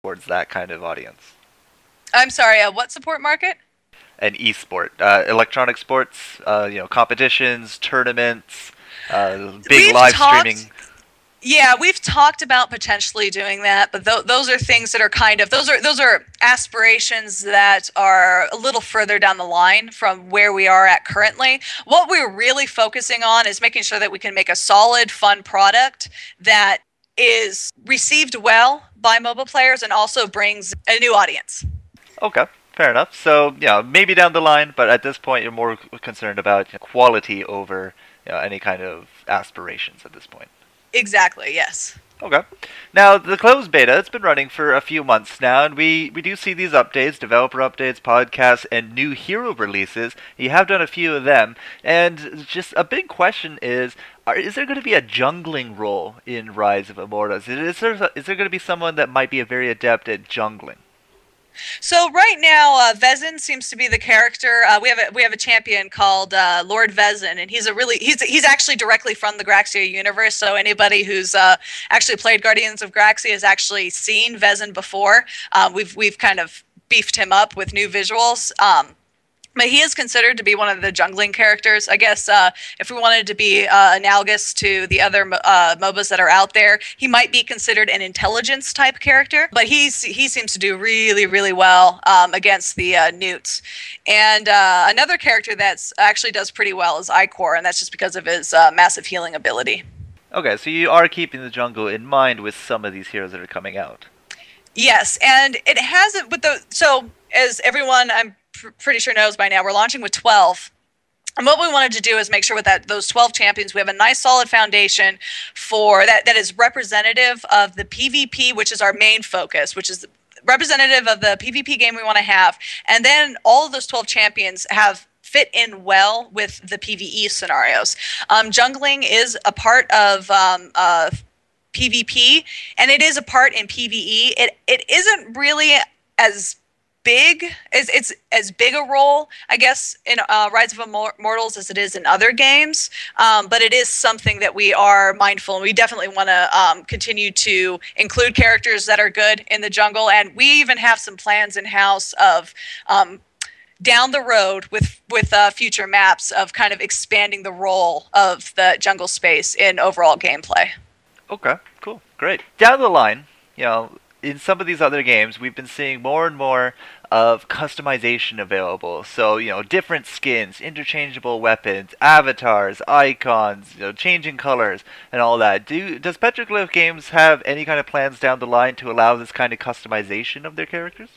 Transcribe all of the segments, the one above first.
towards that kind of audience? I'm sorry, what support market? An esport, electronic sports, competitions, tournaments, big We've live talked streaming. Yeah, we've talked about potentially doing that, but those are things that are kind of those are aspirations that are a little further down the line from where we are at currently. What we're really focusing on is making sure that we can make a solid, fun product that is received well by mobile players and also brings a new audience. Okay, fair enough. So, yeah, maybe down the line, but at this point, you're more concerned about quality over any kind of aspirations at this point. Exactly, yes. Okay. Now, the closed beta, it's been running for a few months now, and we do see these updates, developer updates, podcasts, and new hero releases. You have done a few of them, and just a big question is there going to be a jungling role in Rise of Immortals? Is there going to be someone that might be a very adept at jungling? So right now, Vezin seems to be the character. We have a champion called Lord Vezin, and he's actually directly from the Graxia universe. So anybody who's actually played Guardians of Graxia has actually seen Vezin before. We've kind of beefed him up with new visuals. But he is considered to be one of the jungling characters. I guess if we wanted to be analogous to the other MOBAs that are out there, he might be considered an intelligence type character. But he seems to do really, really well against the Newts. And another character that's actually does pretty well is Icor, and that's just because of his massive healing ability. Okay, so you are keeping the jungle in mind with some of these heroes that are coming out. Yes, and it hasn't. So as everyone I'm pretty sure knows by now, we're launching with 12. And what we wanted to do is make sure with those 12 champions, we have a nice solid foundation for that is representative of the PvP, which is our main focus, which is representative of the PvP game we want to have. And then all of those 12 champions have fit in well with the PvE scenarios. Jungling is a part of PvP, and it is a part in PvE. It isn't really as big it's as big a role, I guess, in Rise of Immortals as it is in other games, but it is something that we are mindful, and we definitely want to continue to include characters that are good in the jungle, and we even have some plans in house of down the road with future maps of kind of expanding the role of the jungle space in overall gameplay. Okay, cool, great. Down the line, in some of these other games, we've been seeing more and more of customization available. So, different skins, interchangeable weapons, avatars, icons, changing colors, and all that. Does Petroglyph Games have any kind of plans down the line to allow this kind of customization of their characters?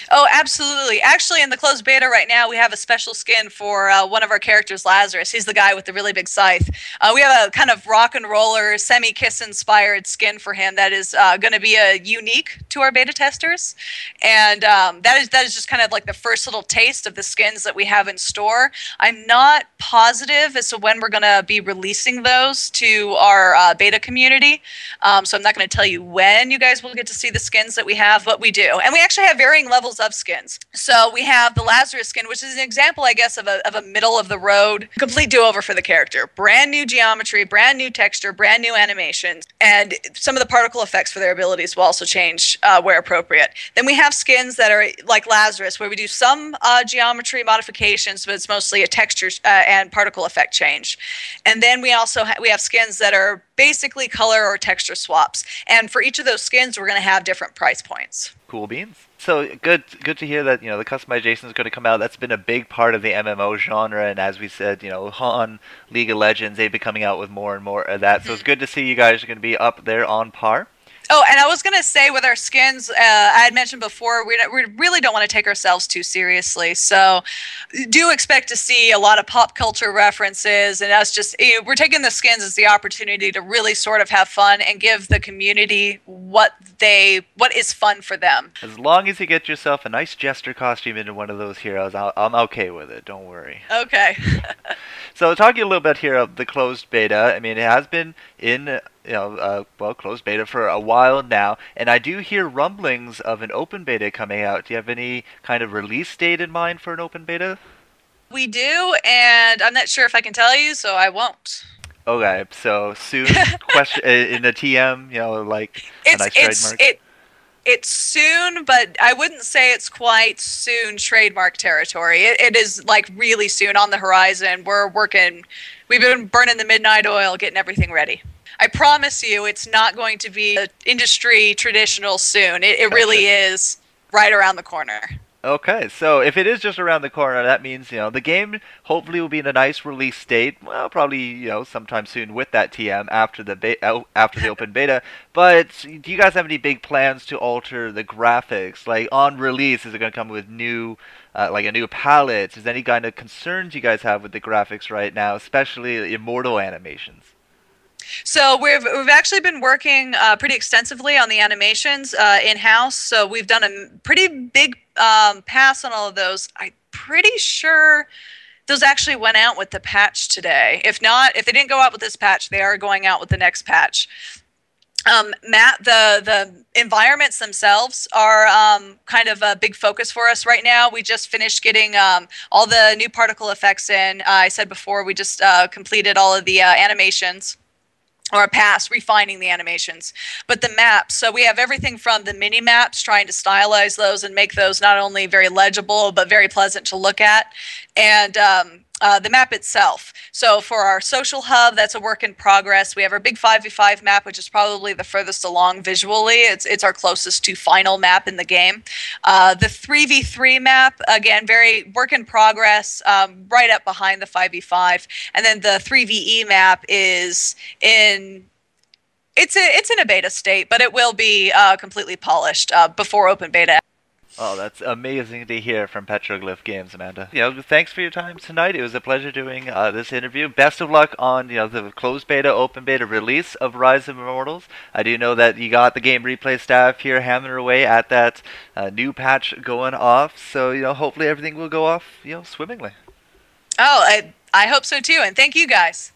Oh, absolutely. Actually, in the closed beta right now, we have a special skin for one of our characters, Lazarus. He's the guy with the really big scythe. We have a kind of rock and roller, semi-Kiss inspired skin for him that is going to be unique to our beta testers. And that is just kind of like the first little taste of the skins that we have in store. I'm not positive as to when we're going to be releasing those to our beta community. So I'm not going to tell you when you guys will get to see the skins that we have, but we do. And we actually have varying levels of skins. So we have the Lazarus skin, which is an example, I guess, of a middle of the road complete do-over for the character. Brand new geometry, brand new texture, brand new animations, and some of the particle effects for their abilities will also change where appropriate. Then we have skins that are like Lazarus, where we do some geometry modifications, but it's mostly a texture and particle effect change. And then we also we have skins that are basically color or texture swaps. And for each of those skins, we're going to have different price points. Cool beans. So good to hear that the customization is going to come out. That's been a big part of the MMO genre, and as we said, on League of Legends, they've been coming out with more and more of that. So it's good to see you guys are going to be up there on par. Oh, and I was going to say with our skins, I had mentioned before, we really don't want to take ourselves too seriously. So do expect to see a lot of pop culture references, and us just, we're taking the skins as the opportunity to really sort of have fun and give the community what is fun for them. As long as you get yourself a nice jester costume into one of those heroes, I'm okay with it. Don't worry. Okay. So talking a little bit here of the closed beta, I mean, it has been in closed beta for a while now, and I do hear rumblings of an open beta coming out. Do you have any kind of release date in mind for an open beta? We do, and I'm not sure if I can tell you, so I won't. Okay, so soon, question in the TM, like a nice trademark. It's soon, but I wouldn't say it's quite soon trademark territory. It is like really soon on the horizon. We're working, we've been burning the midnight oil, getting everything ready. I promise you, it's not going to be an industry traditional soon. It really is right around the corner. Okay, so if it is just around the corner, that means, the game hopefully will be in a nice release state. Well, probably, sometime soon with that TM after the after the open beta. But do you guys have any big plans to alter the graphics? Like on release, is it going to come with new, like a new palette? Is there any kind of concerns you guys have with the graphics right now, especially immortal animations? So we've actually been working pretty extensively on the animations in house. So we've done a pretty big pass on all of those. I'm pretty sure those actually went out with the patch today. If not, if they didn't go out with this patch, they are going out with the next patch. The environments themselves are kind of a big focus for us right now. We just finished getting all the new particle effects in. I said before, we just completed all of the animations, or past refining the animations. But the maps, so we have everything from the mini maps, trying to stylize those and make those not only very legible but very pleasant to look at, and the map itself. So for our social hub, that's a work in progress. We have our big 5v5 map, which is probably the furthest along visually. It's our closest to final map in the game. The 3v3 map, again, very work in progress, right up behind the 5v5. And then the 3ve map is in... It's in a beta state, but it will be completely polished before open beta. Oh, that's amazing to hear from Petroglyph Games, Amanda. Thanks for your time tonight. It was a pleasure doing this interview. Best of luck on the closed beta, open beta release of Rise of Immortals. I do know that you got the game replay staff here hammering away at that new patch going off. So hopefully everything will go off swimmingly. Oh, I hope so too, and thank you guys.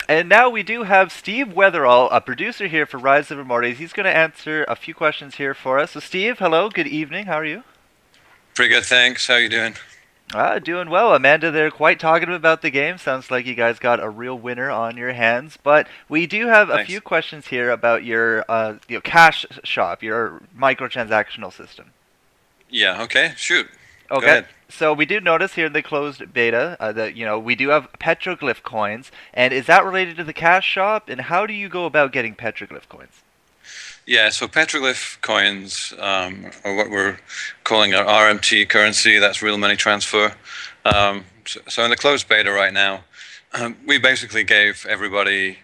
And now we do have Steve Wetherill, a producer here for Rise of Immortals. He's going to answer a few questions here for us. So Steve, hello, good evening. How are you? Pretty good, thanks. How are you doing? Doing well. Amanda, they're quite talkative about the game. Sounds like you guys got a real winner on your hands. But we do have a few questions here about your cash shop, your microtransactional system. Yeah, okay, shoot. Okay, so we do notice here in the closed beta that we do have Petroglyph coins, and is that related to the cash shop? And how do you go about getting Petroglyph coins? Yeah, so Petroglyph coins are what we're calling our RMT currency. That's real money transfer. So in the closed beta right now, we basically gave everybody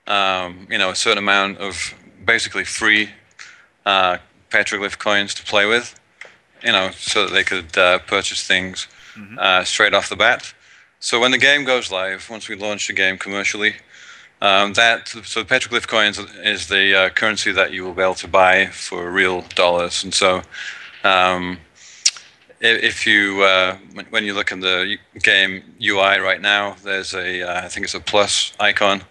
a certain amount of basically free Petroglyph coins to play with. So that they could purchase things straight off the bat. So when the game goes live, once we launch the game commercially, so the Petroglyph coins is the currency that you will be able to buy for real dollars. And so if you, when you look in the game UI right now, there's I think it's a plus icon.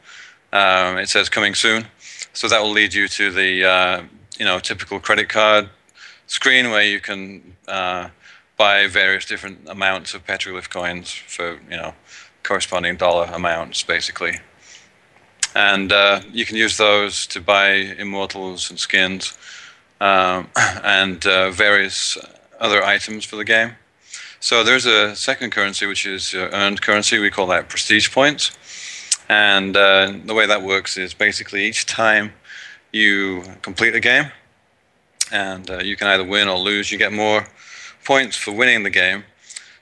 It says coming soon. So that will lead you to the, typical credit card screen where you can buy various different amounts of Petroglyph coins for corresponding dollar amounts basically, and you can use those to buy immortals and skins and various other items for the game. So there's a second currency which is earned currency. We call that prestige points, and the way that works is basically each time you complete a game, and you can either win or lose. You get more points for winning the game,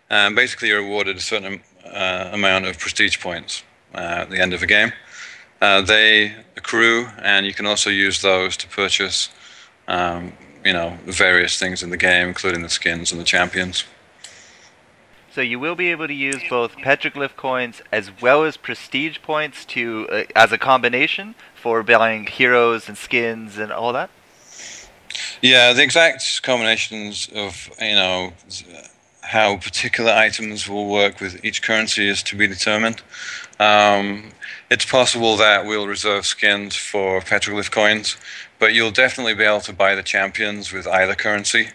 and basically you're awarded a certain amount of prestige points at the end of a game. They accrue, and you can also use those to purchase various things in the game, including the skins and the champions. So you will be able to use both Petroglyph coins as well as prestige points to as a combination for buying heroes and skins and all that? Yeah, the exact combinations of how particular items will work with each currency is to be determined. It's possible that we'll reserve skins for Petroglyph coins, but you'll definitely be able to buy the champions with either currency,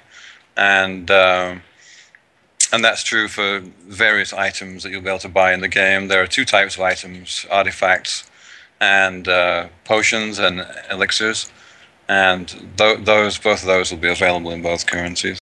and that's true for various items that you'll be able to buy in the game. There are two types of items: artifacts and potions and elixirs. and both of those will be available in both currencies.